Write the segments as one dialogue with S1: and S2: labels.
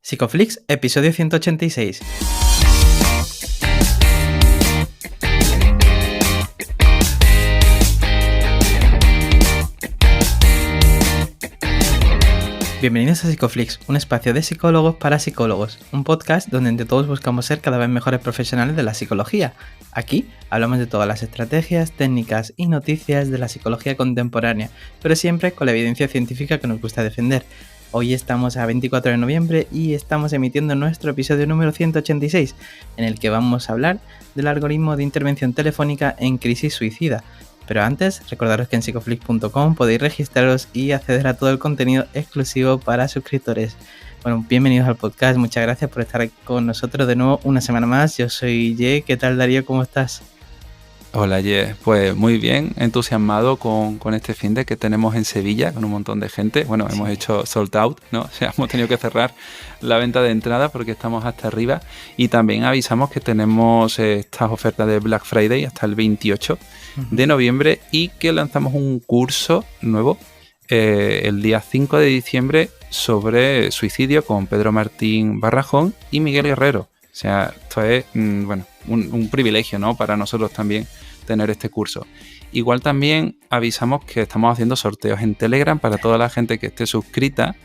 S1: Psicoflix, episodio 186. Bienvenidos a Psicoflix, un espacio de psicólogos para psicólogos, un podcast donde entre todos buscamos ser cada vez mejores profesionales de la psicología. Aquí hablamos de todas las estrategias, técnicas y noticias de la psicología contemporánea, pero siempre con la evidencia científica que nos gusta defender. Hoy estamos a 24 de noviembre y estamos emitiendo nuestro episodio número 186, en el que vamos a hablar del algoritmo de intervención telefónica en crisis suicida. Pero antes, recordaros que en psicoflix.com podéis registraros y acceder a todo el contenido exclusivo para suscriptores. Bueno, bienvenidos al podcast, muchas gracias por estar con nosotros de nuevo una semana más. Yo soy Ye, ¿qué tal Darío? ¿Cómo estás?
S2: Hola Ye, pues muy bien, entusiasmado con este finde que tenemos en Sevilla con un montón de gente. Bueno, hemos hecho sold out, ¿no? O sea, hemos tenido que cerrar la venta de entrada porque estamos hasta arriba. Y también avisamos que tenemos estas ofertas de Black Friday hasta el 28 de noviembre y que lanzamos un curso nuevo el día 5 de diciembre sobre suicidio con Pedro Martín Barrajón y Miguel Guerrero. O sea, esto es, un privilegio, ¿no? Para nosotros también tener este curso. Igual también avisamos que estamos haciendo sorteos en Telegram para toda la gente que esté suscrita.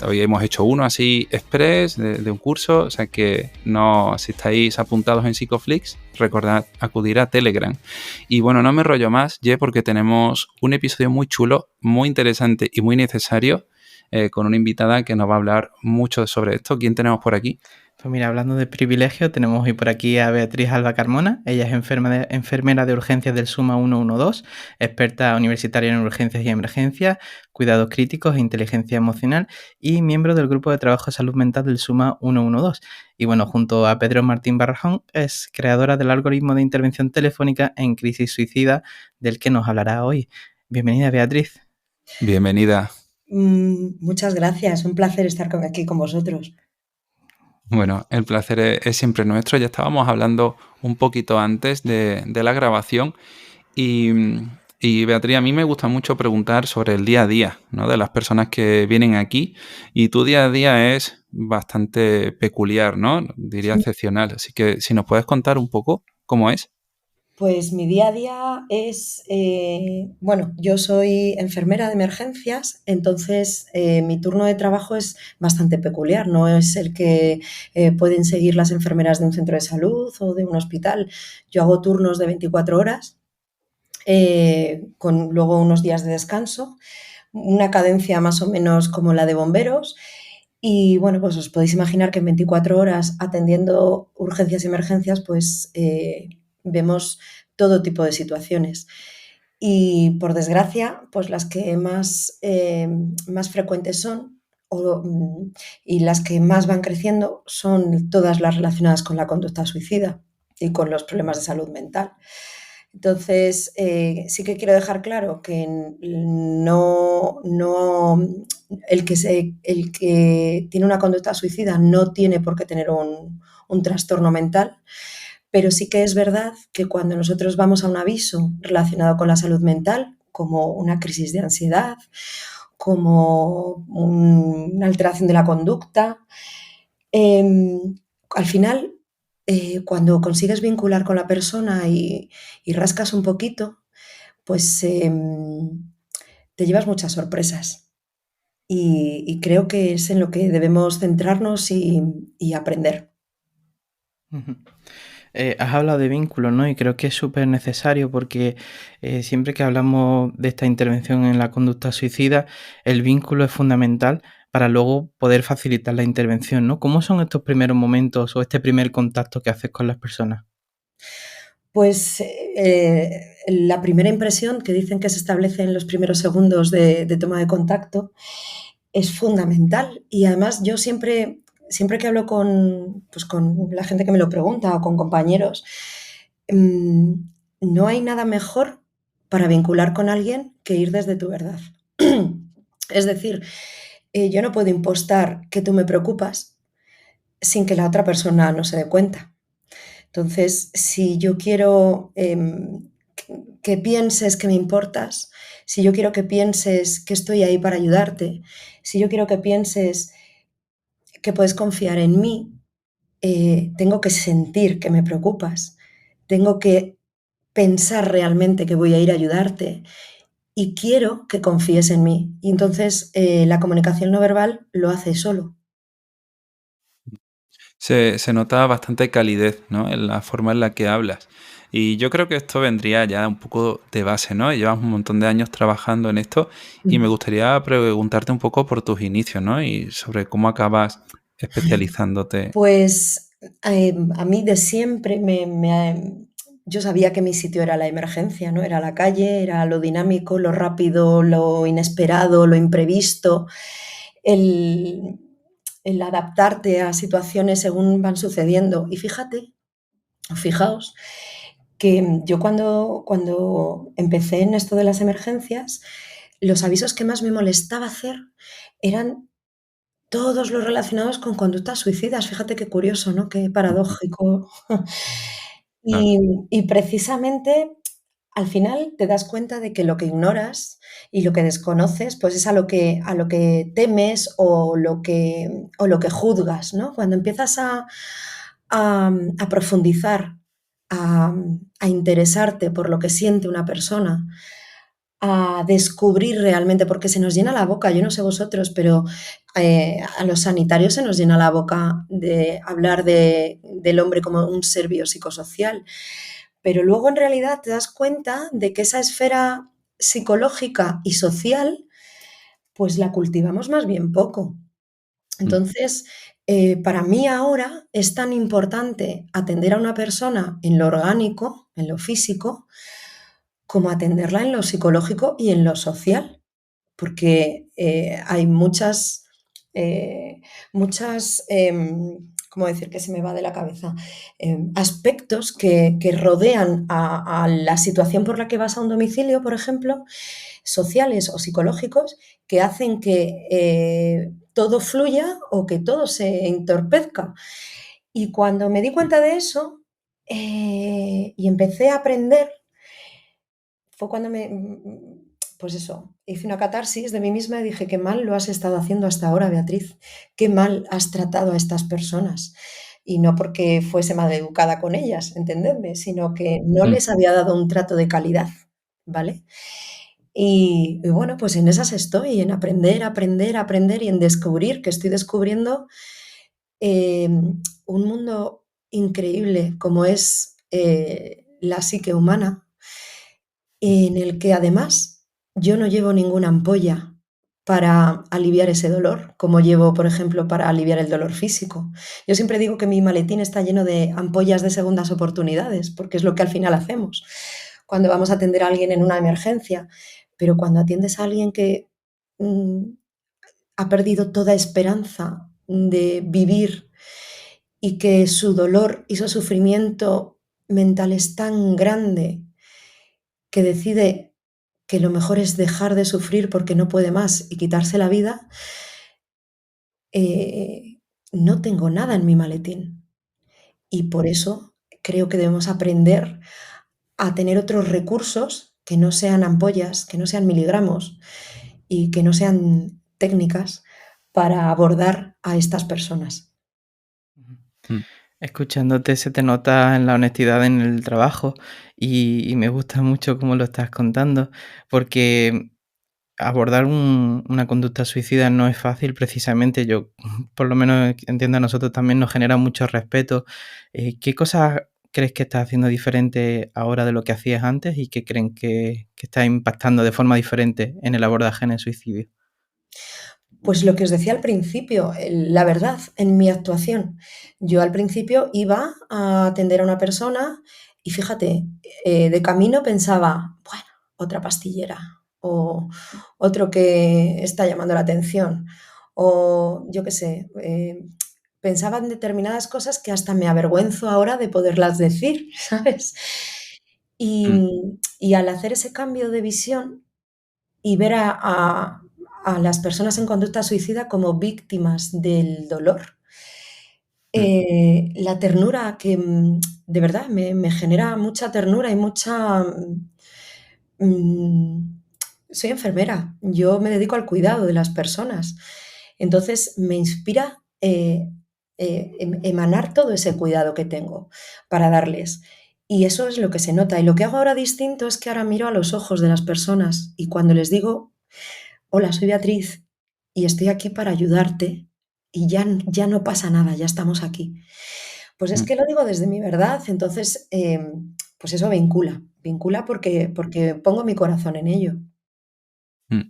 S2: Hoy hemos hecho uno así express de un curso, o sea que no, si estáis apuntados en Psicoflix, recordad acudir a Telegram. Y bueno, no me rollo más, Ye, porque tenemos un episodio muy chulo, muy interesante y muy necesario con una invitada que nos va a hablar mucho sobre esto. ¿Quién tenemos por aquí?
S1: Pues mira, hablando de privilegio, tenemos hoy por aquí a Beatriz Alba Carmona. Ella es enfermera de urgencias del SUMA 112, experta universitaria en urgencias y emergencias, cuidados críticos e inteligencia emocional y miembro del grupo de trabajo de salud mental del SUMA 112. Y bueno, junto a Pedro Martín Barrajón, es creadora del algoritmo de intervención telefónica en crisis suicida del que nos hablará hoy. Bienvenida, Beatriz.
S2: Bienvenida.
S3: Muchas gracias, un placer estar aquí con vosotros.
S2: Bueno, el placer es siempre nuestro. Ya estábamos hablando un poquito antes de la grabación y Beatriz, a mí me gusta mucho preguntar sobre el día a día, ¿no? De las personas que vienen aquí, y tu día a día es bastante peculiar, ¿no? Diría excepcional. Así que si nos puedes contar un poco cómo es.
S3: Pues mi día a día es, yo soy enfermera de emergencias, entonces mi turno de trabajo es bastante peculiar, no es el que pueden seguir las enfermeras de un centro de salud o de un hospital. Yo hago turnos de 24 horas, con luego unos días de descanso, una cadencia más o menos como la de bomberos. Y bueno, pues os podéis imaginar que en 24 horas atendiendo urgencias y emergencias, pues vemos todo tipo de situaciones. Y por desgracia, pues las que más frecuentes son y las que más van creciendo son todas las relacionadas con la conducta suicida y con los problemas de salud mental. Entonces, sí que quiero dejar claro que no el que tiene una conducta suicida no tiene por qué tener un trastorno mental, pero sí que es verdad que cuando nosotros vamos a un aviso relacionado con la salud mental, como una crisis de ansiedad, como una alteración de la conducta, al final, cuando consigues vincular con la persona y rascas un poquito, pues te llevas muchas sorpresas. Y creo que es en lo que debemos centrarnos y aprender.
S1: Has hablado de vínculos, ¿no? Y creo que es súper necesario porque siempre que hablamos de esta intervención en la conducta suicida, el vínculo es fundamental para luego poder facilitar la intervención, ¿no? ¿Cómo son estos primeros momentos o este primer contacto que haces con las personas?
S3: Pues la primera impresión, que dicen que se establece en los primeros segundos de toma de contacto, es fundamental. Y además yo siempre que hablo con la gente que me lo pregunta o con compañeros, no hay nada mejor para vincular con alguien que ir desde tu verdad. Es decir, yo no puedo impostar que tú me preocupas sin que la otra persona no se dé cuenta. Entonces, si yo quiero que pienses que me importas, si yo quiero que pienses que estoy ahí para ayudarte, si yo quiero que pienses que puedes confiar en mí, tengo que sentir que me preocupas, tengo que pensar realmente que voy a ir a ayudarte y quiero que confíes en mí. Y entonces la comunicación no verbal lo hace solo.
S2: Se nota bastante calidez, ¿no? En la forma en la que hablas. Y yo creo que esto vendría ya un poco de base, ¿no? Llevas un montón de años trabajando en esto y me gustaría preguntarte un poco por tus inicios, ¿no? Y sobre cómo acabas especializándote.
S3: Pues a mí de siempre yo sabía que mi sitio era la emergencia, ¿no? Era la calle, era lo dinámico, lo rápido, lo inesperado, lo imprevisto, el, el adaptarte a situaciones según van sucediendo. Y fijaos, que yo cuando empecé en esto de las emergencias, los avisos que más me molestaba hacer eran todos los relacionados con conductas suicidas. Fíjate qué curioso, ¿no? Qué
S2: Ujú.
S3: paradójico.
S2: Claro.
S3: Y precisamente al final te das cuenta de que lo que ignoras y lo que desconoces, pues es a lo que temes o lo que juzgas, ¿no? Cuando empiezas a profundizar, a interesarte por lo que siente una persona, a descubrir realmente, porque se nos llena la boca, yo no sé vosotros, pero a los sanitarios se nos llena la boca de hablar del hombre como un ser biopsicosocial, pero luego en realidad te das cuenta de que esa esfera psicológica y social, pues la cultivamos más bien poco.
S2: Mm.
S3: Entonces, para mí ahora es tan importante atender a una persona en lo orgánico, en lo físico, como atenderla en lo psicológico y en lo social, porque hay ¿cómo decir que se me va de la cabeza? Aspectos que rodean a la situación por la que vas a un domicilio, por ejemplo, sociales o psicológicos, que hacen que todo fluya o que todo se entorpezca. Y cuando me di cuenta de eso y empecé a aprender, fue cuando pues eso, hice una catarsis de mí misma y dije, qué mal lo has estado haciendo hasta ahora, Beatriz, qué mal has tratado a estas personas. Y no porque fuese maleducada con ellas, entendedme, sino que no
S2: Mm.
S3: les había dado un trato de calidad, ¿vale? Y bueno, pues en esas estoy, en aprender, aprender, aprender y en descubrir, que estoy descubriendo un mundo increíble como es la psique humana, en el que además yo no llevo ninguna ampolla para aliviar ese dolor, como llevo, por ejemplo, para aliviar el dolor físico. Yo siempre digo que mi maletín está lleno de ampollas de segundas oportunidades, porque es lo que al final hacemos cuando vamos a atender a alguien en una emergencia. Pero cuando atiendes a alguien que mm, ha perdido toda esperanza de vivir y que su dolor y su sufrimiento mental es tan grande que decide que lo mejor es dejar de sufrir porque no puede más y quitarse la vida, eh, no tengo nada en mi maletín. Y por eso creo que debemos aprender a tener otros recursos que no sean ampollas, que no sean miligramos y que no sean técnicas para abordar a estas personas.
S2: Mm.
S1: Escuchándote se te nota en la honestidad en el trabajo y me gusta mucho cómo lo estás contando, porque abordar una conducta suicida no es fácil precisamente. Yo, por lo menos entiendo, a nosotros también nos genera mucho respeto. ¿Qué cosas crees que estás haciendo diferente ahora de lo que hacías antes y qué creen que está impactando de forma diferente en el abordaje en el suicidio?
S3: Pues lo que os decía al principio, la verdad, en mi actuación. Yo al principio iba a atender a una persona y fíjate, de camino pensaba, bueno, otra pastillera o otro que está llamando la atención o yo qué sé, pensaba en determinadas cosas que hasta me avergüenzo ahora de poderlas decir, ¿sabes?
S2: Mm.
S3: Y al hacer ese cambio de visión, y ver a las personas en conducta suicida como víctimas del dolor.
S2: Mm.
S3: La ternura que, de verdad me genera mucha ternura y mucha, mm, soy enfermera, yo me dedico al cuidado de las personas, entonces me inspira eh, emanar todo ese cuidado que tengo para darles. Y eso es lo que se nota. Y lo que hago ahora distinto es que ahora miro a los ojos de las personas y cuando les digo, hola, soy Beatriz y estoy aquí para ayudarte y ya no pasa nada, ya estamos aquí. Pues es
S2: Mm,
S3: que lo digo desde mi verdad, entonces, pues eso vincula porque pongo mi corazón en ello.
S2: mm.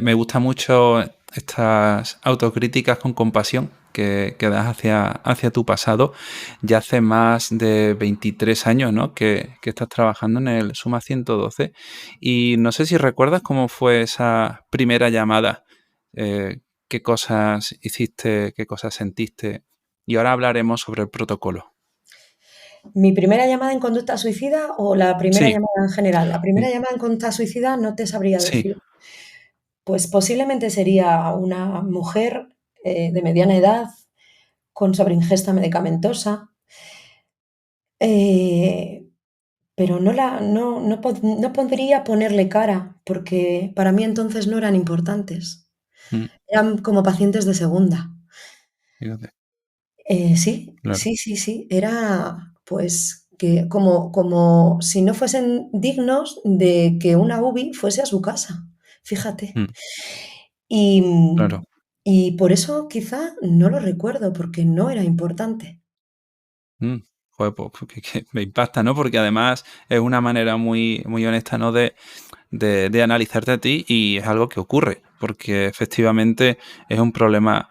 S2: Me gusta mucho estas autocríticas con compasión que das hacia tu pasado. Ya hace más de 23 años, ¿no? que estás trabajando en el Suma 112. Y no sé si recuerdas cómo fue esa primera llamada, qué cosas hiciste, qué cosas sentiste. Y ahora hablaremos sobre el protocolo.
S3: ¿Mi primera llamada en conducta suicida o la primera
S2: Sí,
S3: llamada en general? La primera
S2: sí,
S3: llamada en conducta suicida no te sabría
S2: sí,
S3: decir. Pues posiblemente sería una mujer de mediana edad con sobreingesta medicamentosa, eh, pero no podría ponerle cara porque para mí entonces no eran importantes.
S2: mm,
S3: Eran como pacientes de segunda.
S2: fíjate,
S3: Sí,
S2: claro.
S3: sí, sí, sí. Era pues que como si no fuesen dignos de que una UBI fuese a su casa, fíjate.
S2: Mm,
S3: Y,
S2: claro.
S3: y por eso quizá no lo recuerdo, porque no era importante.
S2: Mm, joder, pues, que me impacta, ¿no? Porque además es una manera muy, muy honesta, ¿no? De analizarte a ti y es algo que ocurre, porque efectivamente es un problema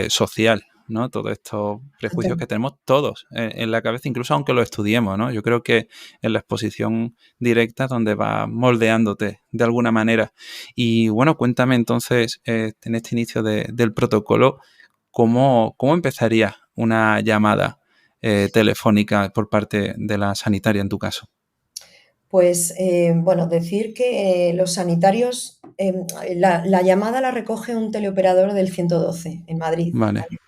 S2: social, ¿no? Todos estos prejuicios
S3: Total.
S2: que tenemos todos en la cabeza, incluso aunque lo estudiemos, ¿no? Yo creo que en la exposición directa es donde va moldeándote de alguna manera. Y bueno, cuéntame entonces, en este inicio del protocolo, ¿cómo empezaría una llamada telefónica por parte de la sanitaria en tu caso?
S3: Pues, bueno, decir que los sanitarios, la llamada la recoge un teleoperador del 112 en Madrid,
S2: Vale,
S3: ¿vale?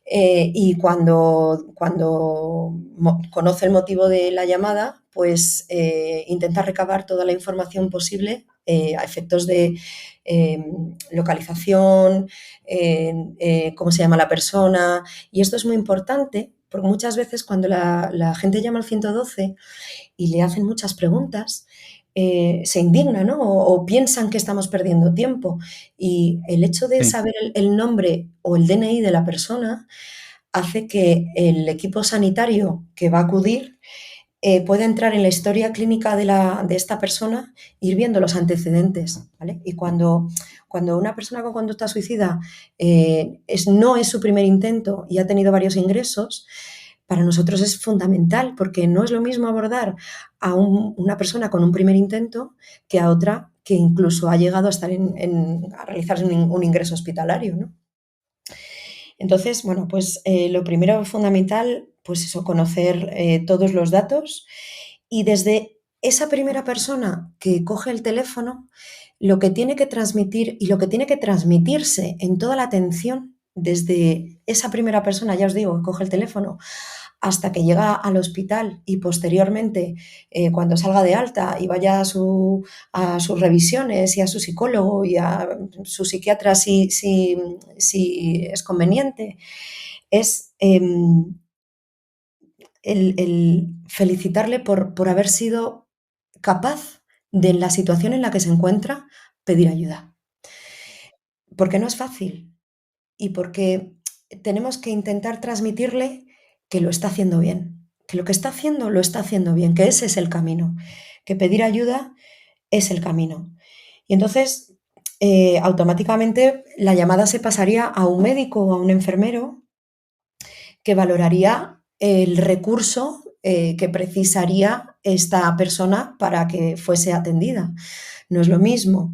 S3: Y cuando conoce el motivo de la llamada, pues intenta recabar toda la información posible a efectos de localización, cómo se llama la persona. Y esto es muy importante porque muchas veces cuando la gente llama al 112 y le hacen muchas preguntas, se indignan, ¿no? O piensan que estamos perdiendo tiempo. Y el hecho de
S2: sí,
S3: saber el nombre o el DNI de la persona hace que el equipo sanitario que va a acudir pueda entrar en la historia clínica de esta persona, ir viendo los antecedentes, ¿vale? Y cuando una persona con conducta suicida no es su primer intento y ha tenido varios ingresos, para nosotros es fundamental porque no es lo mismo abordar a una persona con un primer intento que a otra que incluso ha llegado a estar a realizarse un ingreso hospitalario, ¿no? Entonces, bueno, pues lo primero fundamental, pues eso, conocer todos los datos y desde esa primera persona que coge el teléfono, lo que tiene que transmitir y lo que tiene que transmitirse en toda la atención, desde esa primera persona, ya os digo, que coge el teléfono, hasta que llega al hospital y posteriormente, cuando salga de alta y vaya a sus revisiones y a su psicólogo y a su psiquiatra si es conveniente, es el felicitarle por haber sido capaz de, en la situación en la que se encuentra, pedir ayuda. Porque no es fácil y porque tenemos que intentar transmitirle que lo está haciendo bien, que lo que está haciendo lo está haciendo bien, que ese es el camino, que pedir ayuda es el camino. Y entonces, automáticamente la llamada se pasaría a un médico o a un enfermero que valoraría el recurso que precisaría esta persona para que fuese atendida. No es lo mismo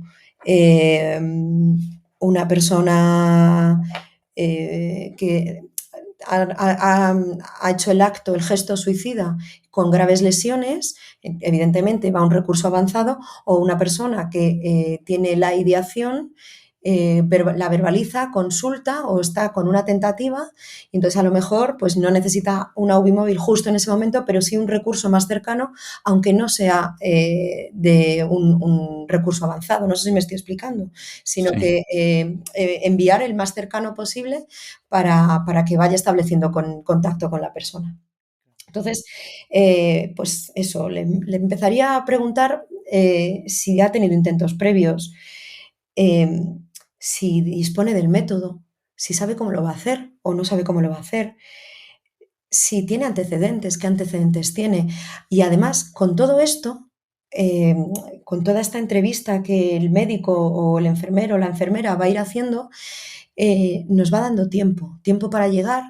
S3: una persona que ha hecho el acto, el gesto suicida con graves lesiones, evidentemente va a un recurso avanzado, o una persona que tiene la ideación la verbaliza, consulta o está con una tentativa, y entonces a lo mejor pues no necesita una UBI móvil justo en ese momento, pero sí un recurso más cercano, aunque no sea de un recurso avanzado. No sé si me estoy explicando, sino
S2: Sí.
S3: que enviar el más cercano posible para que vaya estableciendo contacto con la persona. Entonces, pues eso, le empezaría a preguntar si ha tenido intentos previos, si dispone del método, si sabe cómo lo va a hacer o no sabe cómo lo va a hacer, si tiene antecedentes, qué antecedentes tiene. Y además, con todo esto, eh, con toda esta entrevista que el médico o el enfermero o la enfermera va a ir haciendo, nos va dando tiempo para llegar,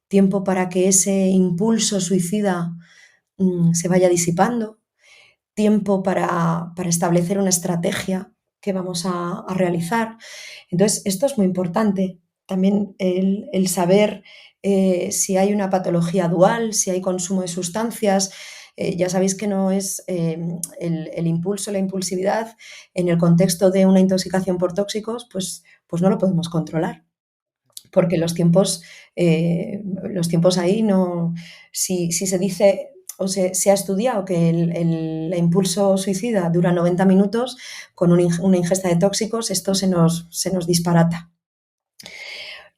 S3: tiempo para que ese impulso suicida se vaya disipando, tiempo para establecer una estrategia que vamos a realizar. Entonces, esto es muy importante. También el saber si hay una patología dual, si hay consumo de sustancias. Ya sabéis que no es el impulso, la impulsividad en el contexto de una intoxicación por tóxicos, pues no lo podemos controlar. Porque los tiempos ahí no. Si se dice o se ha estudiado que el impulso suicida dura 90 minutos, con una ingesta de tóxicos esto se nos disparata.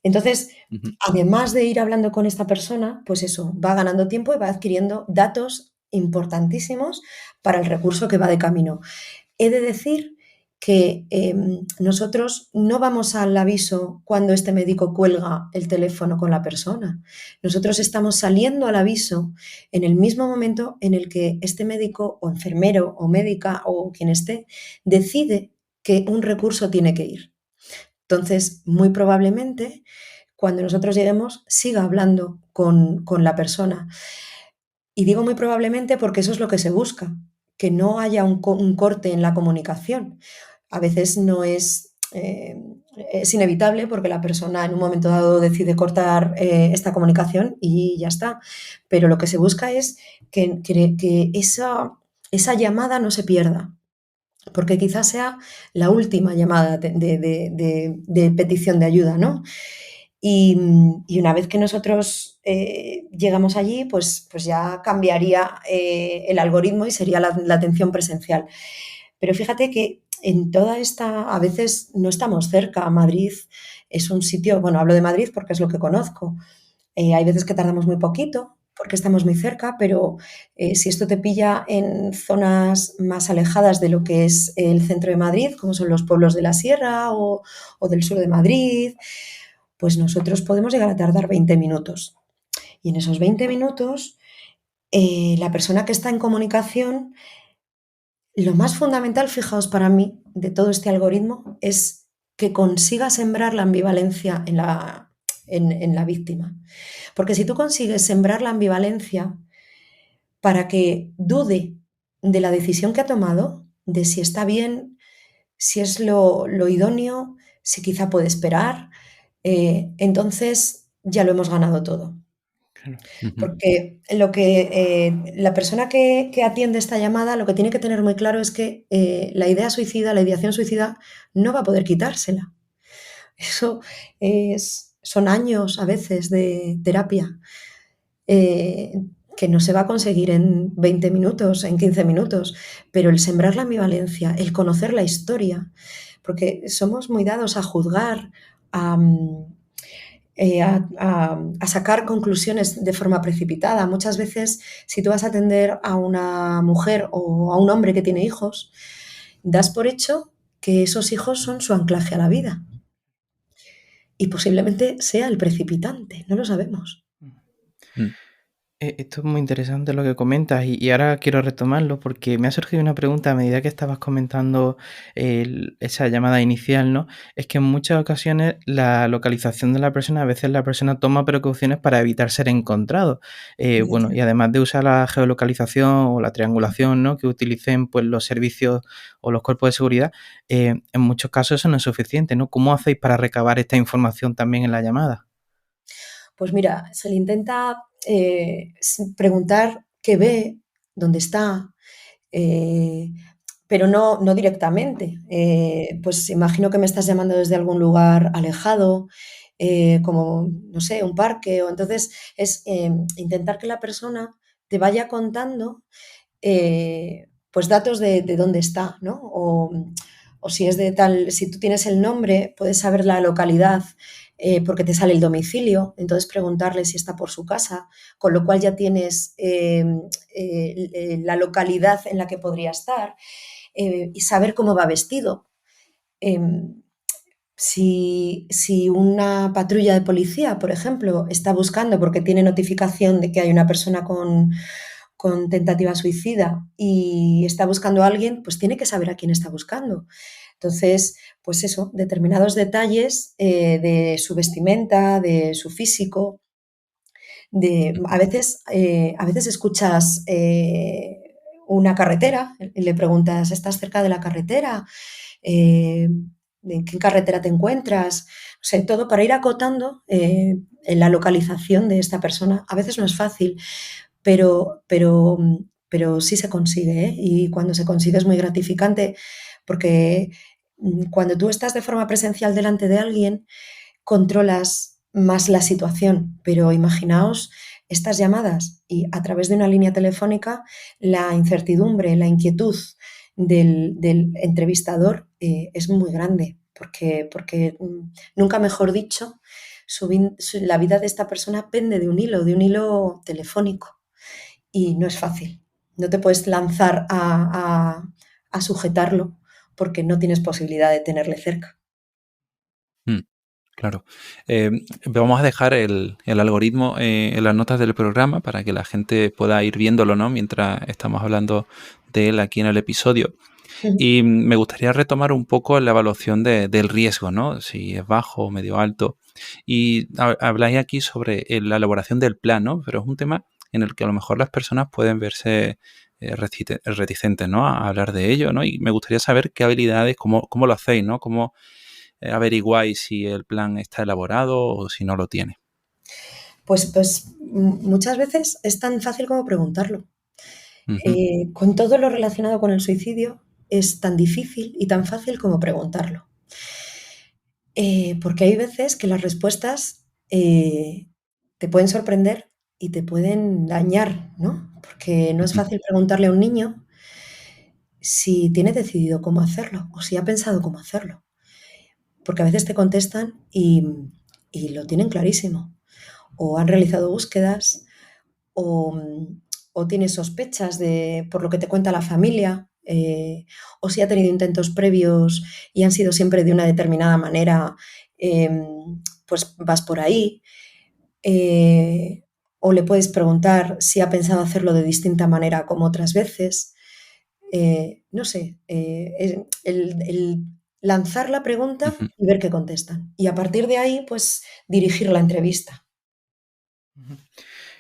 S3: Entonces,
S2: Ujú.
S3: además de ir hablando con esta persona, pues eso, va ganando tiempo y va adquiriendo datos importantísimos para el recurso que va de camino. He de decir que nosotros no vamos al aviso cuando este médico cuelga el teléfono con la persona. Nosotros estamos saliendo al aviso en el mismo momento en el que este médico o enfermero o médica o quien esté decide que un recurso tiene que ir. Entonces, muy probablemente, cuando nosotros lleguemos, siga hablando con la persona. Y digo muy probablemente porque eso es lo que se busca, que no haya un corte en la comunicación. A veces no es inevitable porque la persona en un momento dado decide cortar esta comunicación y ya está. Pero lo que se busca es que esa llamada no se pierda, porque quizás sea la última llamada de petición de ayuda, ¿no? Y una vez que nosotros llegamos allí, pues ya cambiaría el algoritmo y sería la atención presencial. Pero fíjate que en toda esta, a veces no estamos cerca. Madrid es un sitio, bueno, hablo de Madrid porque es lo que conozco. Hay veces que tardamos muy poquito porque estamos muy cerca, pero si esto te pilla en zonas más alejadas de lo que es el centro de Madrid, como son los pueblos de la sierra o del sur de Madrid, pues nosotros podemos llegar a tardar 20 minutos. Y en esos 20 minutos, la persona que está en comunicación, lo más fundamental, fijaos para mí, de todo este algoritmo es que consiga sembrar la ambivalencia en la víctima. Porque si tú consigues sembrar la ambivalencia para que dude de la decisión que ha tomado, de si está bien, si es lo idóneo, si quizá puede esperar, entonces ya lo hemos ganado todo.
S1: Claro.
S2: Ujú.
S3: Porque la persona que atiende esta llamada lo que tiene que tener muy claro es que la idea suicida, la ideación suicida, no va a poder quitársela. Eso son años a veces de terapia eh, que no se va a conseguir en 20 minutos, en 15 minutos, pero el sembrar la ambivalencia, el conocer la historia, porque somos muy dados a juzgar, a, a sacar conclusiones de forma precipitada. Muchas veces, si tú vas a atender a una mujer o a un hombre que tiene hijos, das por hecho que esos hijos son su anclaje a la vida y posiblemente sea el precipitante, no lo sabemos.
S2: Mm.
S1: Esto es muy interesante lo que comentas y ahora quiero retomarlo porque me ha surgido una pregunta a medida que estabas comentando esa llamada inicial, ¿no? Es que en muchas ocasiones la localización de la persona, a veces la persona toma precauciones para evitar ser encontrado. Bueno, y además de usar la geolocalización o la triangulación, ¿no? Que utilicen pues los servicios o los cuerpos de seguridad, en muchos casos eso no es suficiente, ¿no? ¿Cómo hacéis para recabar esta información también en la llamada?
S3: Pues mira, se le intenta preguntar qué ve, dónde está, eh, pero no directamente. Pues imagino que me estás llamando desde algún lugar alejado, como, no sé, un parque, o entonces es intentar que la persona te vaya contando pues datos de dónde está, ¿no? O si es de tal, si tú tienes el nombre, puedes saber la localidad porque te sale el domicilio, entonces preguntarle si está por su casa, con lo cual ya tienes la localidad en la que podría estar y saber cómo va vestido. Em, si una patrulla de policía, por ejemplo, está buscando porque tiene notificación de que hay una persona con tentativa suicida y está buscando a alguien, pues tiene que saber a quién está buscando. Entonces, pues eso, determinados detalles de su vestimenta, de su físico, a veces escuchas una carretera y le preguntas, ¿estás cerca de la carretera? Eh, ¿En qué carretera te encuentras? O sea, todo para ir acotando en la localización de esta persona. A veces no es fácil, pero sí se consigue, ¿eh? Y cuando se consigue es muy gratificante porque cuando tú estás de forma presencial delante de alguien, controlas más la situación, pero imaginaos estas llamadas y a través de una línea telefónica la incertidumbre, la inquietud del entrevistador es muy grande, porque nunca mejor dicho, la vida de esta persona pende de un hilo telefónico y no es fácil. No te puedes lanzar a sujetarlo porque no tienes posibilidad de tenerle cerca.
S2: Mm, claro. Vamos a dejar el algoritmo en las notas del programa para que la gente pueda ir viéndolo, ¿no? Mientras estamos hablando de él aquí en el episodio. Y me gustaría retomar un poco la evaluación del riesgo, ¿no? Si es bajo o medio alto. Y habláis aquí sobre la elaboración del plan, ¿no? Pero es un tema en el que a lo mejor las personas pueden verse reticentes, ¿no? A hablar de ello, ¿no? Y me gustaría saber qué habilidades, cómo lo hacéis, ¿no? Cómo averiguáis si el plan está elaborado o si no lo tiene.
S3: Pues muchas veces es tan fácil como preguntarlo.
S2: Ujú,
S3: Con todo lo relacionado con el suicidio es tan difícil y tan fácil como preguntarlo. Porque hay veces que las respuestas te pueden sorprender y te pueden dañar, ¿no? Porque no es
S2: ujú,
S3: fácil preguntarle a un niño si tiene decidido cómo hacerlo o si ha pensado cómo hacerlo. Porque a veces te contestan y lo tienen clarísimo. O han realizado búsquedas o, o tiene sospechas por lo que te cuenta la familia, o si ha tenido intentos previos y han sido siempre de una determinada manera, eh, pues vas por ahí. Eh, o le puedes preguntar si ha pensado hacerlo de distinta manera como otras veces. No sé, el lanzar la pregunta
S2: ujú.
S3: y ver qué contestan. Y a partir de ahí, pues dirigir la entrevista.
S1: Ujú.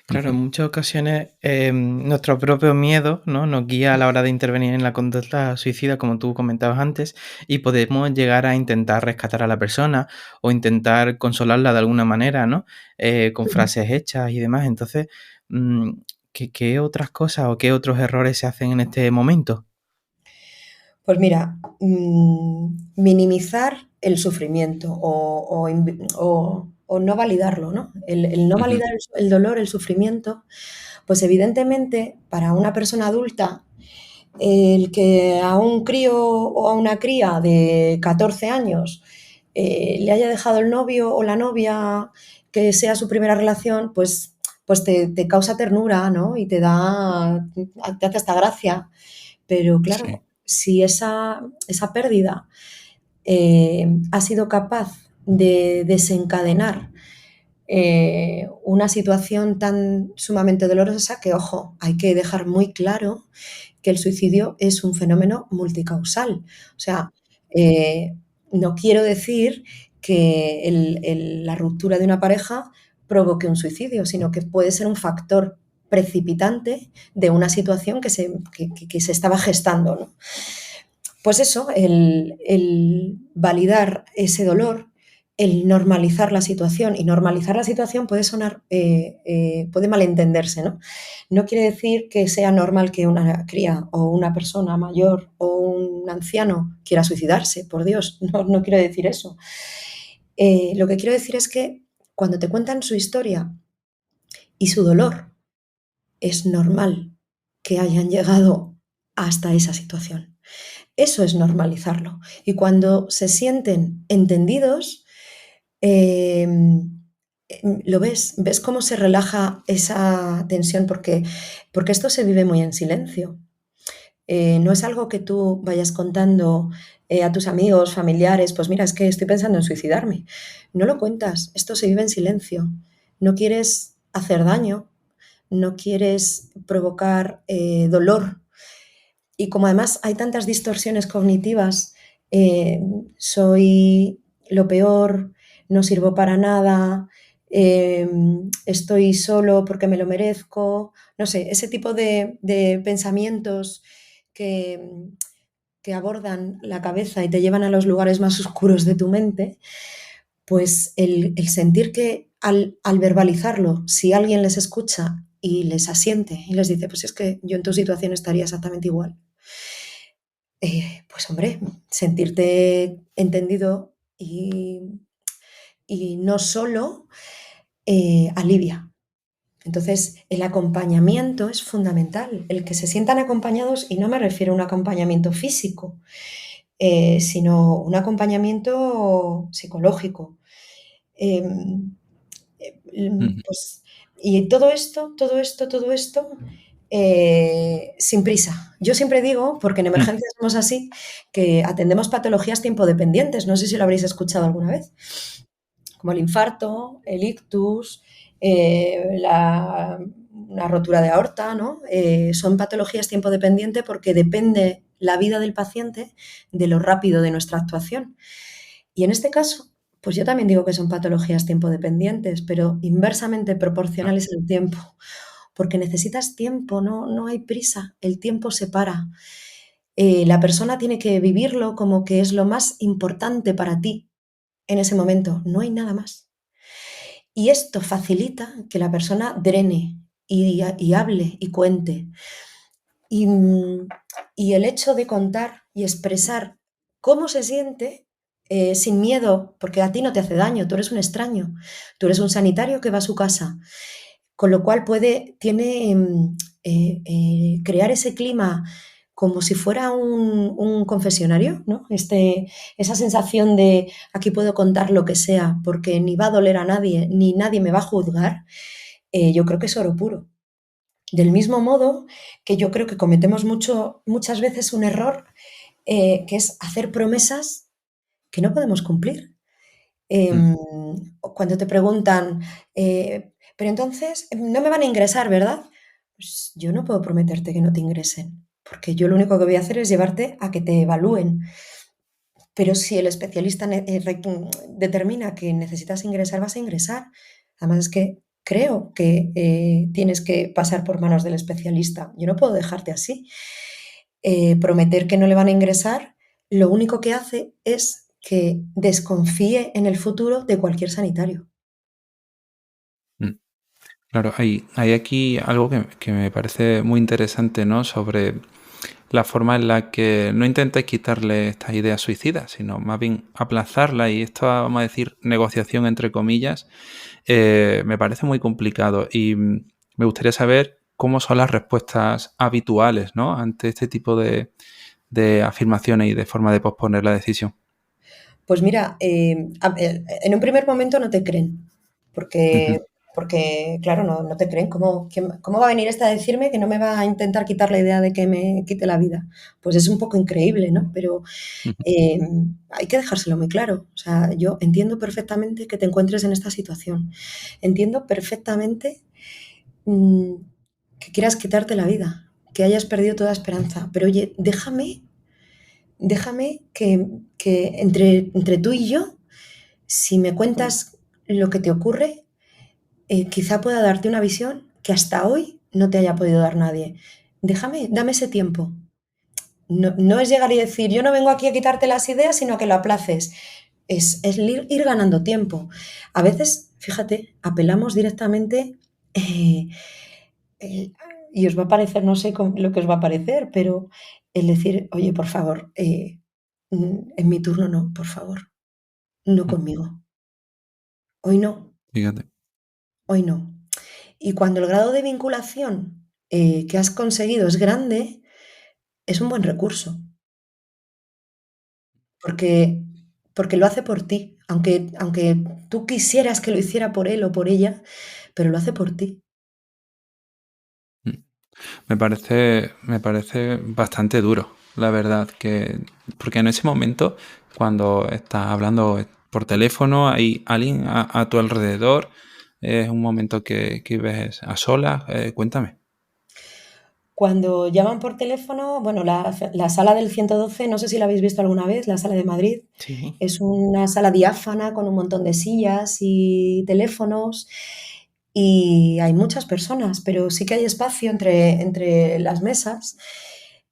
S1: Claro, en
S2: Ujú,
S1: muchas ocasiones nuestro propio miedo, ¿no? Nos guía a la hora de intervenir en la conducta suicida, como tú comentabas antes, y podemos llegar a intentar rescatar a la persona o intentar consolarla de alguna manera, ¿no? Con frases hechas y demás. Entonces, mm, ¿qué otras cosas o qué otros errores se hacen en este momento?
S3: Pues mira, minimizar el sufrimiento o no validarlo, ¿no? El no
S2: ujú,
S3: validar el dolor, el sufrimiento, pues evidentemente para una persona adulta, el que a un crío o a una cría de 14 años le haya dejado el novio o la novia, que sea su primera relación, pues te causa ternura, ¿no? Y te hace hasta gracia. Pero
S2: sí.
S3: claro, si esa pérdida ha sido capaz de desencadenar una situación tan sumamente dolorosa que, ojo, hay que dejar muy claro que el suicidio es un fenómeno multicausal. O sea, eh, no quiero decir que la ruptura de una pareja provoque un suicidio, sino que puede ser un factor precipitante de una situación que se estaba gestando, ¿no? Pues eso, el validar ese dolor el normalizar la situación. Y normalizar la situación puede sonar, puede malentenderse, ¿no? No quiere decir que sea normal que una cría o una persona mayor o un anciano quiera suicidarse, por Dios, no quiero decir eso. Lo que quiero decir es que cuando te cuentan su historia y su dolor, es normal que hayan llegado hasta esa situación. Eso es normalizarlo. Y cuando se sienten entendidos, eh, lo ves cómo se relaja esa tensión, porque esto se vive muy en silencio. No es algo que tú vayas contando a tus amigos, familiares, pues mira, es que estoy pensando en suicidarme. No lo cuentas, esto se vive en silencio. No quieres hacer daño, no quieres provocar dolor. Y como además hay tantas distorsiones cognitivas, eh, soy lo peor, no sirvo para nada, eh, estoy solo porque me lo merezco, no sé, ese tipo de pensamientos que, que abordan la cabeza y te llevan a los lugares más oscuros de tu mente, pues el sentir que al verbalizarlo, si alguien les escucha y les asiente y les dice, pues es que yo en tu situación estaría exactamente igual, pues hombre, sentirte entendido y no solo, alivia. Entonces, el acompañamiento es fundamental, el que se sientan acompañados, y no me refiero a un acompañamiento físico, sino un acompañamiento psicológico. Em,
S2: Ujú.
S3: pues, y todo esto, sin prisa. Yo siempre digo, porque en
S2: Mm.
S3: emergencias somos así, que atendemos patologías tiempo dependientes. No sé si lo habréis escuchado alguna vez, como el infarto, el ictus, una rotura de aorta, ¿no? Son patologías tiempo dependiente porque depende la vida del paciente de lo rápido de nuestra actuación. Y en este caso, pues yo también digo que son patologías tiempo dependientes, pero inversamente
S2: Claro.
S3: proporcionales al tiempo, porque necesitas tiempo, no hay prisa, el tiempo se para. La persona tiene que vivirlo como que es lo más importante para ti en ese momento, no hay nada más. Y esto facilita que la persona drene y hable y cuente. Y, y el hecho de contar y expresar cómo se siente, sin miedo, porque a ti no te hace daño, tú eres un extraño, tú eres un sanitario que va a su casa, con lo cual tiene crear ese clima como si fuera un confesionario, ¿no? Esa sensación de aquí puedo contar lo que sea porque ni va a doler a nadie, ni nadie me va a juzgar, yo creo que es oro puro. Del mismo modo que yo creo que cometemos muchas veces un error, que es hacer promesas que no podemos cumplir.
S2: Mm.
S3: Cuando te preguntan, pero entonces no me van a ingresar, ¿verdad? Pues yo no puedo prometerte que no te ingresen, porque yo lo único que voy a hacer es llevarte a que te evalúen. Pero si el especialista determina que necesitas ingresar, vas a ingresar. Además es que creo que tienes que pasar por manos del especialista. Yo no puedo dejarte así. Prometer que no le van a ingresar, lo único que hace es que desconfíe en el futuro de cualquier sanitario.
S2: Mm. Claro, hay aquí algo que me parece muy interesante, ¿no? Sobre la forma en la que no intentáis quitarle estas ideas suicidas, sino más bien aplazarla, y esto, vamos a decir, negociación entre comillas, me parece muy complicado, y me gustaría saber cómo son las respuestas habituales, ¿no? Ante este tipo de afirmaciones y de forma de posponer la decisión.
S3: Pues mira, en un primer momento no te creen,
S2: Ujú.
S3: porque claro, no te creen. ¿Cómo va a venir esta a decirme que no me va a intentar quitar la idea de que me quite la vida? Pues es un poco increíble, ¿no? Pero
S2: Ujú.
S3: eh, hay que dejárselo muy claro. O sea, yo entiendo perfectamente que te encuentres en esta situación. Entiendo perfectamente mm, que quieras quitarte la vida, que hayas perdido toda esperanza. Pero oye, déjame que entre tú y yo, si me cuentas lo que te ocurre, quizá pueda darte una visión que hasta hoy no te haya podido dar nadie. Dame ese tiempo. No es llegar y decir, yo no vengo aquí a quitarte las ideas, sino que lo aplaces. es ir ganando tiempo. A veces, fíjate, apelamos directamente, eh, eh, y os va a parecer, no sé lo que os va a parecer, pero el decir, oye, por favor, en mi turno no, por favor, no
S2: Mm,
S3: conmigo. Hoy no,
S2: fíjate.
S3: hoy no. Y cuando el grado de vinculación que has conseguido es grande, es un buen recurso, porque, porque lo hace por ti, aunque tú quisieras que lo hiciera por él o por ella, pero lo hace por ti.
S2: Mm. Me parece bastante duro, la verdad, porque en ese momento, cuando estás hablando por teléfono, hay alguien a tu alrededor, es un momento que ves a solas. Cuéntame.
S3: Cuando llaman por teléfono, bueno, la sala del 112, no sé si la habéis visto alguna vez, la sala de Madrid,
S1: Sí.
S3: es una sala diáfana con un montón de sillas y teléfonos y hay muchas personas, pero sí que hay espacio entre las mesas.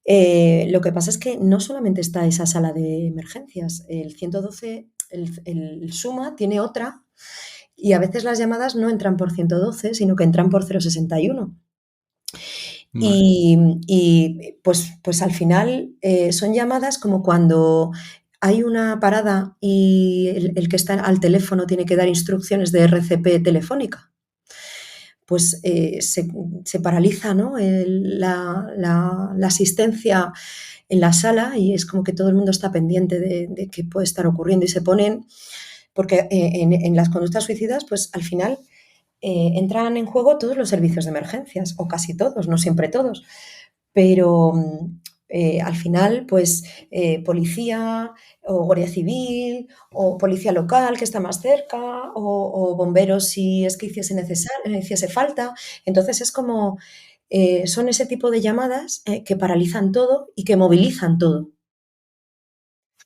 S3: Lo que pasa es que no solamente está esa sala de emergencias, el 112, el SUMA tiene otra y a veces las llamadas no entran por 112, sino que entran por 061.
S2: Vale.
S3: Pues al final son llamadas como cuando hay una parada y el que está al teléfono tiene que dar instrucciones de RCP telefónica. Pues se paraliza, ¿no? La asistencia en la sala y es como que todo el mundo está pendiente de qué puede estar ocurriendo y se ponen, porque en las conductas suicidas, pues al final entran en juego todos los servicios de emergencias, o casi todos, no siempre todos, pero al final, pues policía o guardia civil o policía local que está más cerca o bomberos si es que hiciese falta. Entonces es como, son ese tipo de llamadas que paralizan todo y que movilizan todo,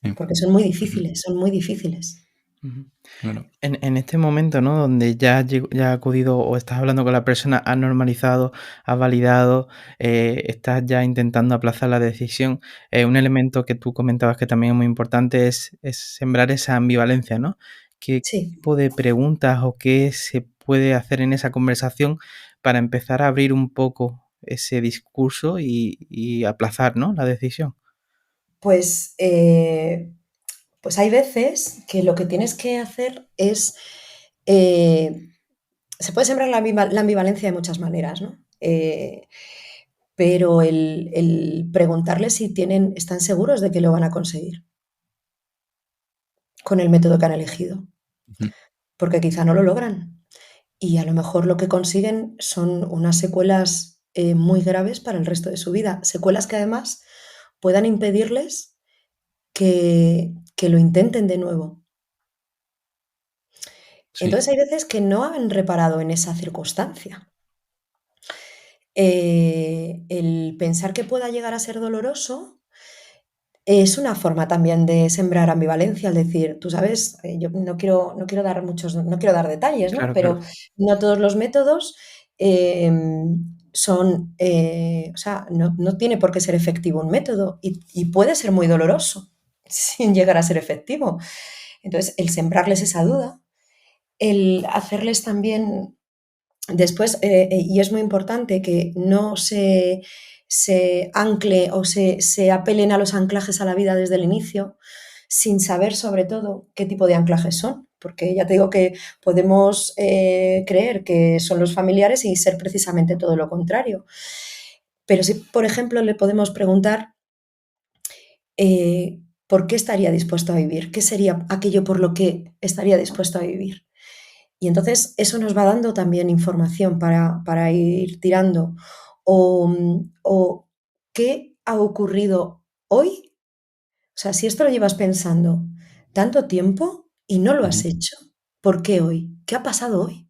S2: Sí.
S3: porque son muy
S2: Ujú.
S3: difíciles, son muy difíciles.
S1: Ujú.
S2: Claro.
S1: En este momento, ¿no? Donde ya has acudido o estás hablando con la persona, has normalizado, has validado, estás ya intentando aplazar la decisión. Un elemento que tú comentabas que también es muy importante es sembrar esa ambivalencia, ¿no? ¿Qué
S3: Sí.
S1: tipo de preguntas o qué se puede hacer en esa conversación para empezar a abrir un poco ese discurso y aplazar, ¿no? La decisión?
S3: Pues, pues hay veces que lo que tienes que hacer es, eh, se puede sembrar la ambivalencia de muchas maneras, ¿no? Pero el preguntarles si están seguros de que lo van a conseguir con el método que han elegido,
S2: Ujú.
S3: porque quizá no lo logran y a lo mejor lo que consiguen son unas secuelas muy graves para el resto de su vida, secuelas que además puedan impedirles que lo intenten de nuevo.
S2: Sí.
S3: Entonces hay veces que no han reparado en esa circunstancia. El pensar que pueda llegar a ser doloroso es una forma también de sembrar ambivalencia, es decir, tú sabes, yo no quiero dar no quiero dar detalles, ¿no?
S1: Claro,
S3: Pero
S1: claro.
S3: no todos los métodos son, o sea, no tiene por qué ser efectivo un método y puede ser muy doloroso sin llegar a ser efectivo. Entonces, el sembrarles esa duda, el hacerles también después, y es muy importante que no se ancle o se apelen a los anclajes a la vida desde el inicio, sin saber sobre todo qué tipo de anclajes son, porque ya te digo que podemos creer que son los familiares y ser precisamente todo lo contrario. Pero si, por ejemplo, le podemos preguntar por qué estaría dispuesto a vivir, qué sería aquello por lo que estaría dispuesto a vivir. Y entonces eso nos va dando también información para ir tirando. O qué ha ocurrido hoy. O sea, si esto lo llevas pensando tanto tiempo y no lo has
S2: Ujú.
S3: hecho, ¿por qué hoy? ¿Qué ha pasado hoy?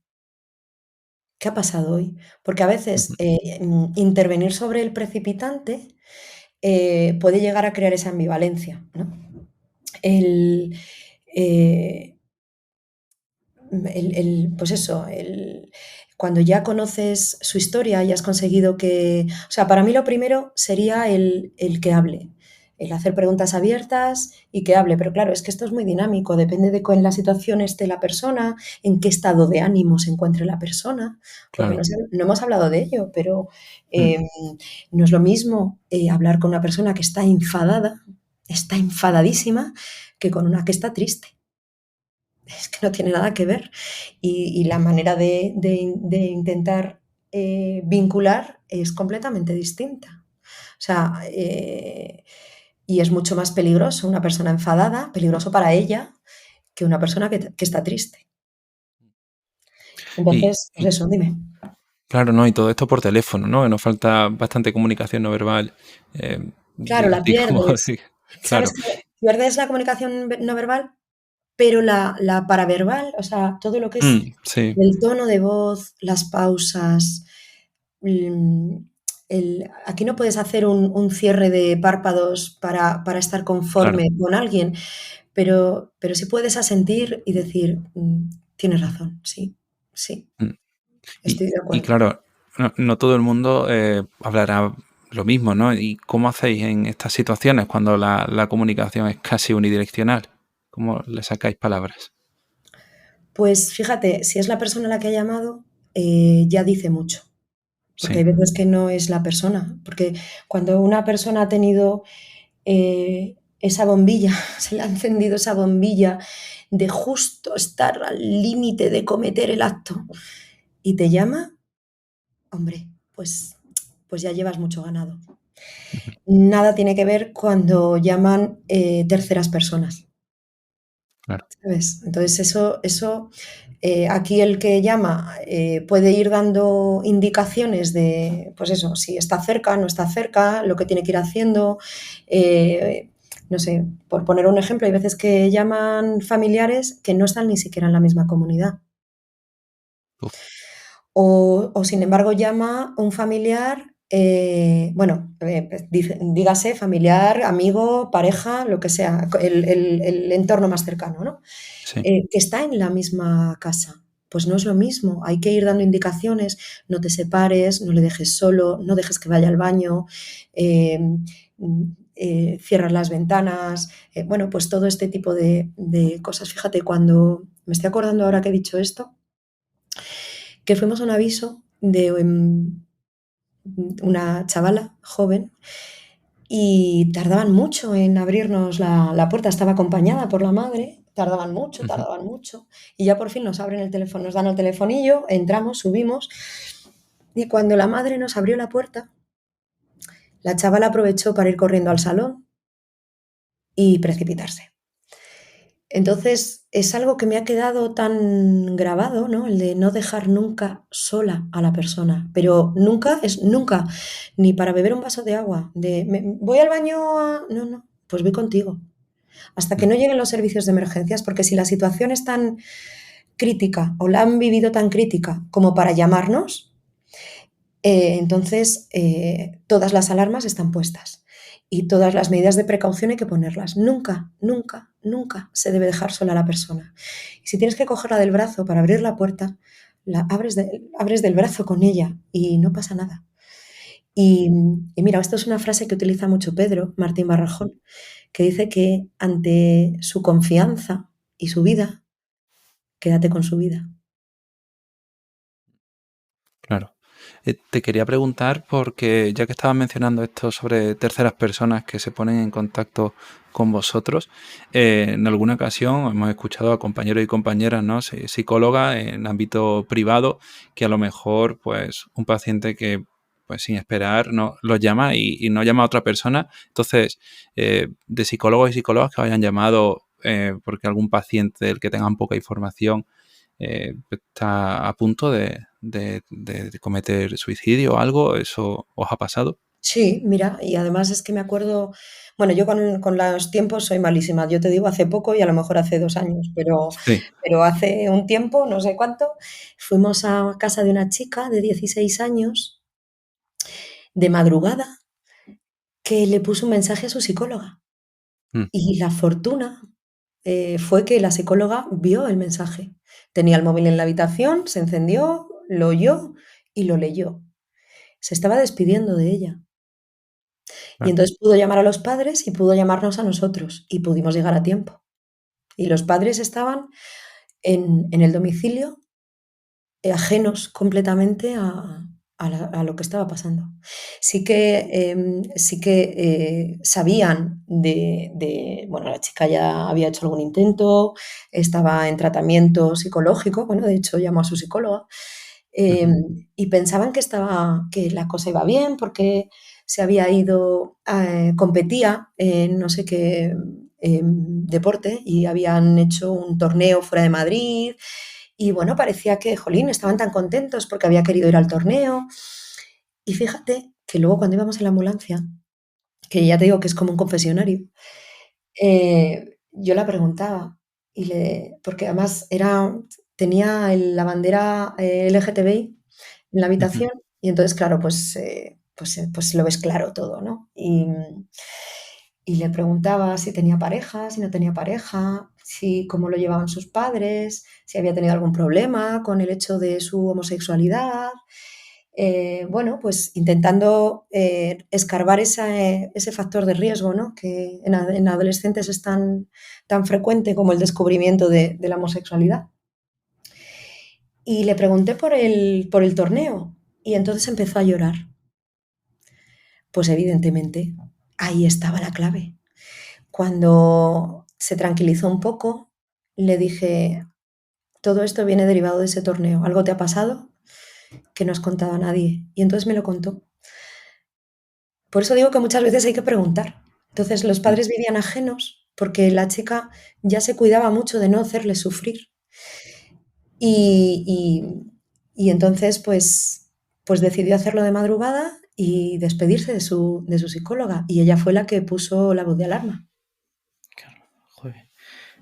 S3: ¿Qué ha pasado hoy? Porque a
S2: Ujú.
S3: veces intervenir sobre el precipitante puede llegar a crear esa ambivalencia, ¿no? El, eh, pues eso, cuando ya conoces su historia y has conseguido que, o sea, para mí lo primero sería el que hable, el hacer preguntas abiertas y que hable. Pero claro, es que esto es muy dinámico, depende de en la situación esté la persona, en qué estado de ánimo se encuentre la persona, porque
S2: Claro.
S3: no hemos hablado de ello, pero
S2: Mm,
S3: no es lo mismo hablar con una persona que está enfadada, está enfadadísima, que con una que está triste. Es que no tiene nada que ver. Y la manera de intentar vincular es completamente distinta. O sea, y es mucho más peligroso una persona enfadada, peligroso para ella, que una persona que está triste.
S2: Y,
S3: Entonces, pues
S2: y
S3: eso, dime.
S2: claro, ¿no? Y todo esto por teléfono, ¿no? Que nos falta bastante comunicación no verbal. eh,
S3: Claro, la
S2: digamos
S3: pierdes.
S2: así.
S3: ¿Sabes
S2: Claro.
S3: qué? Pierdes la comunicación no verbal, pero la paraverbal, o sea, todo lo que es
S2: Sí,
S3: el tono de voz, las pausas, mm, aquí no puedes hacer un cierre de párpados para estar
S2: claro.
S3: conforme con alguien, pero sí puedes asentir y decir, tienes razón, sí, sí,
S2: Mm.
S3: estoy de
S2: Y
S3: acuerdo.
S2: claro, no todo el mundo hablará lo mismo, ¿no? ¿Y cómo hacéis en estas situaciones cuando la comunicación es casi unidireccional? ¿Cómo le sacáis palabras?
S3: Pues fíjate, si es la persona a la que ha llamado, ya dice mucho. Porque hay
S2: Sí,
S3: veces que no es la persona, porque cuando una persona ha tenido esa bombilla, se le ha encendido esa bombilla de justo estar al límite de cometer el acto y te llama, hombre, pues ya llevas mucho ganado.
S2: ujú,
S3: Nada tiene que ver cuando llaman terceras personas.
S2: claro.
S3: ¿Sabes? Entonces eso aquí el que llama puede ir dando indicaciones de, pues eso, si está cerca, no está cerca, lo que tiene que ir haciendo. eh, no sé, por poner un ejemplo, hay veces que llaman familiares que no están ni siquiera en la misma comunidad.
S2: Uf,
S3: O, sin embargo, llama un familiar, bueno, dígase familiar, amigo, pareja, lo que sea, el entorno más cercano, ¿no?
S2: sí,
S3: Que está en la misma casa. Pues no es lo mismo, hay que ir dando indicaciones, no te separes, no le dejes solo, no dejes que vaya al baño, eh, cierras las ventanas, bueno, pues todo este tipo de cosas. Fíjate, cuando me estoy acordando ahora que he dicho esto, que fuimos a un aviso de una chavala joven y tardaban mucho en abrirnos la puerta, estaba acompañada por la madre,
S2: ujú,
S3: tardaban mucho, y ya por fin nos abren el teléfono, nos dan el telefonillo, entramos, subimos, y cuando la madre nos abrió la puerta, la chavala aprovechó para ir corriendo al salón y precipitarse. Entonces, es algo que me ha quedado tan grabado, ¿no? El de no dejar nunca sola a la persona, pero nunca es nunca, ni para beber un vaso de agua, de voy al baño no, no, pues voy contigo, hasta que
S2: mm,
S3: no lleguen los servicios de emergencias, porque si la situación es tan crítica o la han vivido tan crítica como para llamarnos, entonces todas las alarmas están puestas y todas las medidas de precaución hay que ponerlas. Nunca, nunca, nunca se debe dejar sola a la persona. Y si tienes que cogerla del brazo para abrir la puerta, la abres del brazo con ella y no pasa nada. Y mira, esto es una frase que utiliza mucho Pedro Martín Barrajón, que dice que ante su confianza y su vida, quédate con su vida.
S2: claro. Te quería preguntar porque ya que estabas mencionando esto sobre terceras personas que se ponen en contacto con vosotros, en alguna ocasión hemos escuchado a compañeros y compañeras, ¿no? Psicólogas en ámbito privado que a lo mejor pues un paciente que pues sin esperar no los llama y no llama a otra persona. Entonces, de psicólogos y psicólogas que hayan llamado porque algún paciente del que tengan poca información está a punto de cometer suicidio o algo, ¿eso os ha pasado?
S3: Sí, mira, y además es que me acuerdo, bueno, yo con los tiempos soy malísima, yo te digo hace poco y a lo mejor hace 2 años,
S2: Sí.
S3: pero hace un tiempo, no sé cuánto, fuimos a casa de una chica de 16 años, de madrugada, que le puso un mensaje a su psicóloga.
S2: Mm,
S3: Y la fortuna fue que la psicóloga vio el mensaje. Tenía el móvil en la habitación, se encendió, lo oyó y lo leyó. Se estaba despidiendo de ella. Y
S2: Claro.
S3: entonces pudo llamar a los padres y pudo llamarnos a nosotros y pudimos llegar a tiempo. Y los padres estaban en el domicilio, ajenos completamente a lo que estaba pasando. Sí que sabían bueno, la chica ya había hecho algún intento, estaba en tratamiento psicológico, bueno, de hecho llamó a su psicóloga,
S2: Ujú.
S3: y pensaban que la cosa iba bien porque se había ido, competía en no sé qué deporte y habían hecho un torneo fuera de Madrid y bueno, parecía que, jolín, estaban tan contentos porque había querido ir al torneo. Y fíjate que luego cuando íbamos en la ambulancia, que ya te digo que es como un confesionario, yo la preguntaba porque además tenía la bandera LGTBI en la
S2: Ujú.
S3: habitación y entonces, claro, pues lo ves claro todo, ¿no? Y le preguntaba si tenía pareja, si no tenía pareja, cómo lo llevaban sus padres, si había tenido algún problema con el hecho de su homosexualidad. Bueno, pues intentando escarbar ese factor de riesgo, ¿no? Que en adolescentes es tan frecuente como el descubrimiento de la homosexualidad. Y le pregunté por el torneo y entonces empezó a llorar. Pues evidentemente ahí estaba la clave. Cuando se tranquilizó un poco, le dije, todo esto viene derivado de ese torneo. ¿Algo te ha pasado que no has contado a nadie? Y entonces me lo contó. Por eso digo que muchas veces hay que preguntar. Entonces los
S2: Mm.
S3: padres vivían ajenos porque la chica ya se cuidaba mucho de no hacerle sufrir. Y, y entonces pues decidió hacerlo de madrugada y despedirse de su psicóloga. Y ella fue la que puso la voz de alarma.
S1: Claro, joder.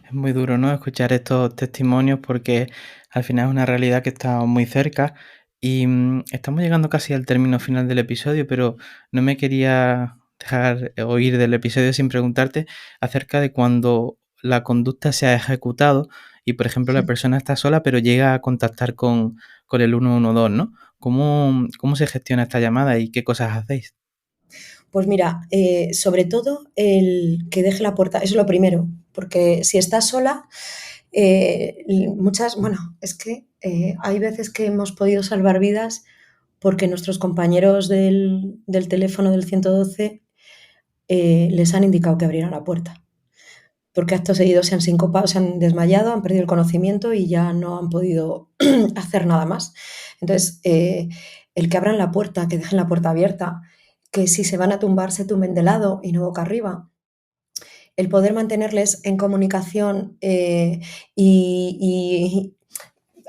S1: Es muy duro, ¿no? Escuchar estos testimonios porque al final es una realidad que está muy cerca y estamos llegando casi al término final del episodio, pero no me quería dejar oír del episodio sin preguntarte acerca de cuando la conducta se ha ejecutado y, por ejemplo, la persona está sola pero llega a contactar con el 112, ¿no? ¿Cómo se gestiona esta llamada y qué cosas hacéis?
S3: Pues mira, sobre todo el que deje la puerta, eso es lo primero, porque si estás sola, bueno, es que hay veces que hemos podido salvar vidas porque nuestros compañeros del teléfono del 112 les han indicado que abrieran la puerta, porque acto seguido se han sincopado, se han desmayado, han perdido el conocimiento y ya no han podido hacer nada más. Entonces, el que abran la puerta, que dejen la puerta abierta, que si se van a tumbar, se tumben de lado y no boca arriba. El poder mantenerles en comunicación y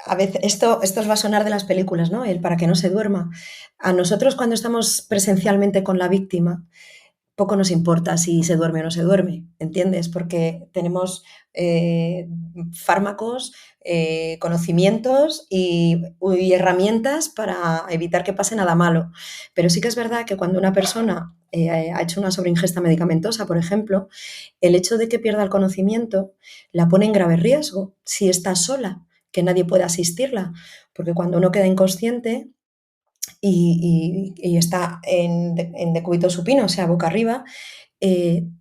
S3: a veces esto os va a sonar de las películas, ¿no? El para que no se duerma. A nosotros cuando estamos presencialmente con la víctima, poco nos importa si se duerme o no se duerme, ¿entiendes? Porque tenemos fármacos, conocimientos y herramientas para evitar que pase nada malo. Pero sí que es verdad que cuando una persona ha hecho una sobreingesta medicamentosa, por ejemplo, el hecho de que pierda el conocimiento la pone en grave riesgo si está sola, que nadie puede asistirla, porque cuando uno queda inconsciente, y está en decúbito supino, o sea, boca arriba,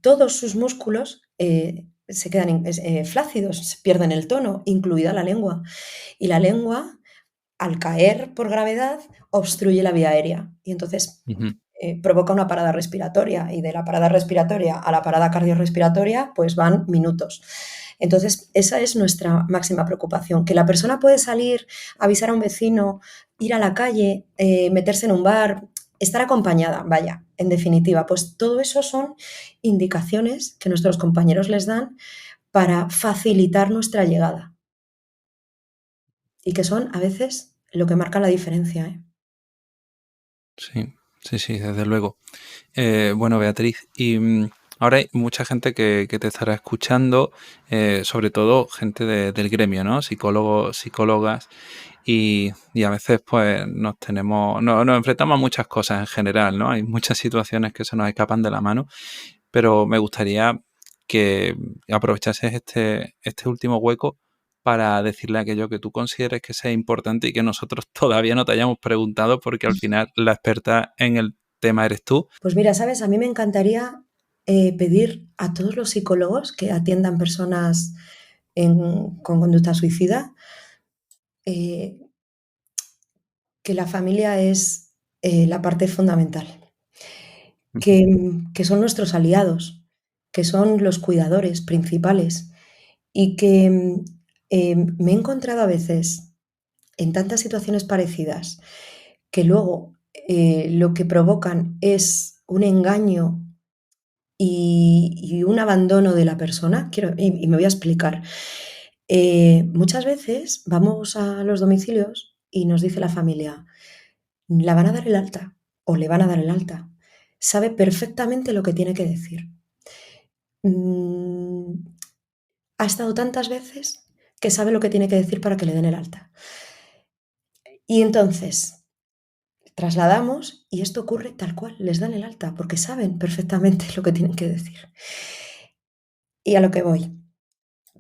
S3: todos sus músculos se quedan flácidos, se pierden el tono, incluida la lengua. Y la lengua, al caer por gravedad, obstruye la vía aérea y entonces
S2: Ujú.
S3: provoca una parada respiratoria y de la parada respiratoria a la parada cardiorrespiratoria pues van minutos. Entonces, esa es nuestra máxima preocupación, que la persona puede salir, avisar a un vecino, ir a la calle, meterse en un bar, estar acompañada, vaya, en definitiva, pues todo eso son indicaciones que nuestros compañeros les dan para facilitar nuestra llegada y que son a veces lo que marca la diferencia, ¿eh?
S2: Sí, sí, sí, desde luego. Bueno, Beatriz, y ahora hay mucha gente que te estará escuchando, sobre todo gente del gremio, ¿no? Psicólogos, psicólogas, y a veces pues nos enfrentamos a muchas cosas en general, ¿no? Hay muchas situaciones que se nos escapan de la mano, pero me gustaría que aprovechases este último hueco para decirle aquello que tú consideres que sea importante y que nosotros todavía no te hayamos preguntado, porque al final la experta en el tema eres tú.
S3: Pues mira, ¿sabes? A mí me encantaría pedir a todos los psicólogos que atiendan personas con conducta suicida eh, que la familia es la parte fundamental, que son nuestros aliados, que son los cuidadores principales y que me he encontrado a veces en tantas situaciones parecidas que luego lo que provocan es un engaño y un abandono de la persona. Y me voy a explicar. Muchas veces vamos a los domicilios y nos dice la familia, la van a dar el alta o le van a dar el alta. Sabe perfectamente lo que tiene que decir. Ha estado tantas veces que sabe lo que tiene que decir para que le den el alta. Y entonces trasladamos y esto ocurre tal cual, les dan el alta porque saben perfectamente lo que tienen que decir. Y a lo que voy,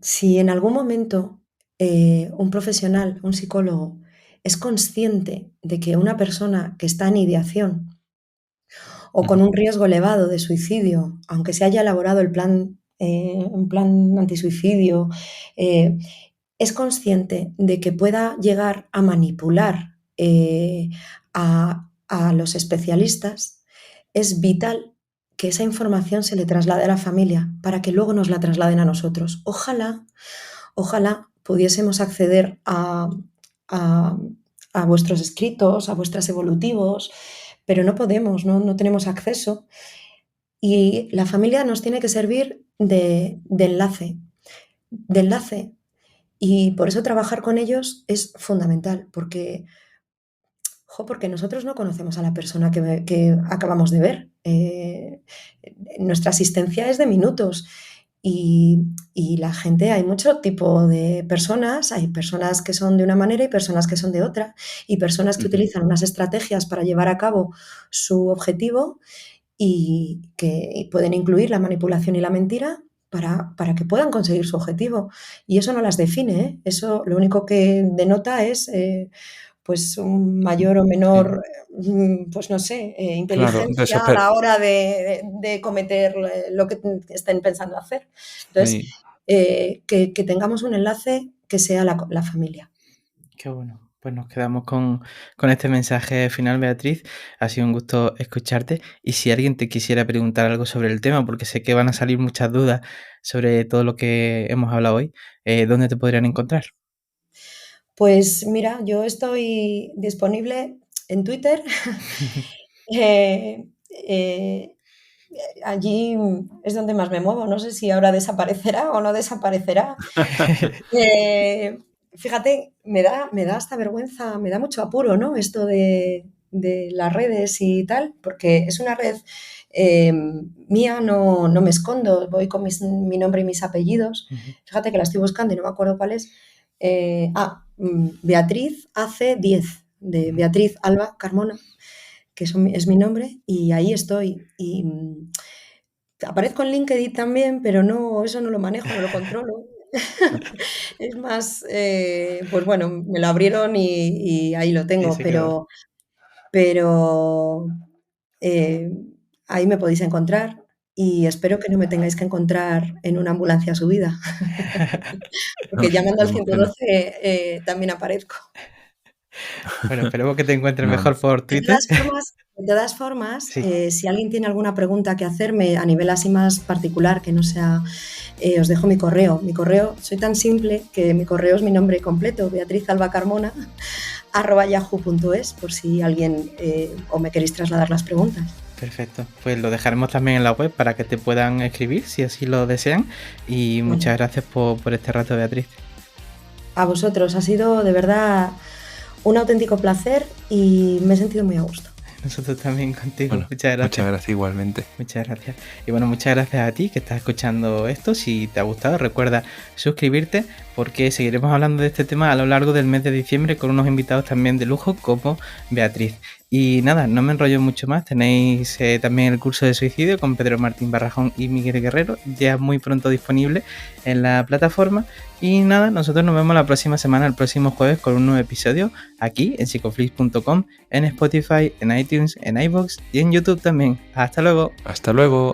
S3: si en algún momento un profesional, un psicólogo, es consciente de que una persona que está en ideación o con un riesgo elevado de suicidio, aunque se haya elaborado un plan antisuicidio, es consciente de que pueda llegar a manipular a los especialistas, es vital que esa información se le traslade a la familia para que luego nos la trasladen a nosotros. Ojalá pudiésemos acceder a vuestros escritos, a vuestros evolutivos, pero no podemos, no tenemos acceso. Y la familia nos tiene que servir de enlace. Y por eso trabajar con ellos es fundamental, porque nosotros no conocemos a la persona que acabamos de ver. Nuestra asistencia es de minutos y la gente, hay mucho tipo de personas, hay personas que son de una manera y personas que son de otra, y personas que utilizan unas estrategias para llevar a cabo su objetivo y que pueden incluir la manipulación y la mentira para que puedan conseguir su objetivo. Y eso no las define, ¿eh? Eso lo único que denota es pues un mayor o menor, pues no sé, inteligencia a la hora de cometer lo que estén pensando hacer. Entonces, que tengamos un enlace que sea la familia.
S1: Qué bueno. Pues nos quedamos con este mensaje final, Beatriz. Ha sido un gusto escucharte. Y si alguien te quisiera preguntar algo sobre el tema, porque sé que van a salir muchas dudas sobre todo lo que hemos hablado hoy, ¿dónde te podrían encontrar?
S3: Pues mira, yo estoy disponible en Twitter. Allí es donde más me muevo. No sé si ahora desaparecerá o no desaparecerá. Fíjate, me da hasta vergüenza, me da mucho apuro, ¿no? Esto de las redes y tal, porque es una red mía, no me escondo, voy con mi nombre y mis apellidos. Fíjate que la estoy buscando y no me acuerdo cuál es. Beatriz AC10, de Beatriz Alba Carmona, que es mi nombre, y ahí estoy. Y aparezco en LinkedIn también, pero eso no lo manejo, no lo controlo. Es más, pues bueno, me lo abrieron y ahí lo tengo,
S1: Sí,
S3: pero ahí me podéis encontrar y espero que no me tengáis que encontrar en una ambulancia subida, porque llamando al 112 también aparezco.
S1: Bueno, esperemos que te encuentres mejor por Twitter.
S3: De todas formas, sí. Si alguien tiene alguna pregunta que hacerme a nivel así más particular, que no sea, os dejo mi correo. Mi correo, soy tan simple que mi correo es mi nombre completo, beatrizalbacarmona@yahoo.es, por si alguien o me queréis trasladar las preguntas.
S1: Perfecto, pues lo dejaremos también en la web para que te puedan escribir si así lo desean. Y muchas gracias por este rato, Beatriz.
S3: A vosotros, ha sido de verdad un auténtico placer y me he sentido muy a gusto.
S1: Nosotros también contigo.
S2: Bueno,
S1: muchas gracias.
S2: Muchas gracias igualmente.
S1: Muchas gracias. Y bueno, muchas gracias a ti que estás escuchando esto. Si te ha gustado, recuerda suscribirte porque seguiremos hablando de este tema a lo largo del mes de diciembre con unos invitados también de lujo como Beatriz. Y nada, no me enrollo mucho más. Tenéis también el curso de suicidio con Pedro Martín Barrajón y Miguel Guerrero, ya muy pronto disponible en la plataforma. Y nada, nosotros nos vemos la próxima semana, el próximo jueves, con un nuevo episodio aquí en psicoflix.com, en Spotify, en iTunes, en iVoox y en YouTube también. Hasta luego.
S2: Hasta luego.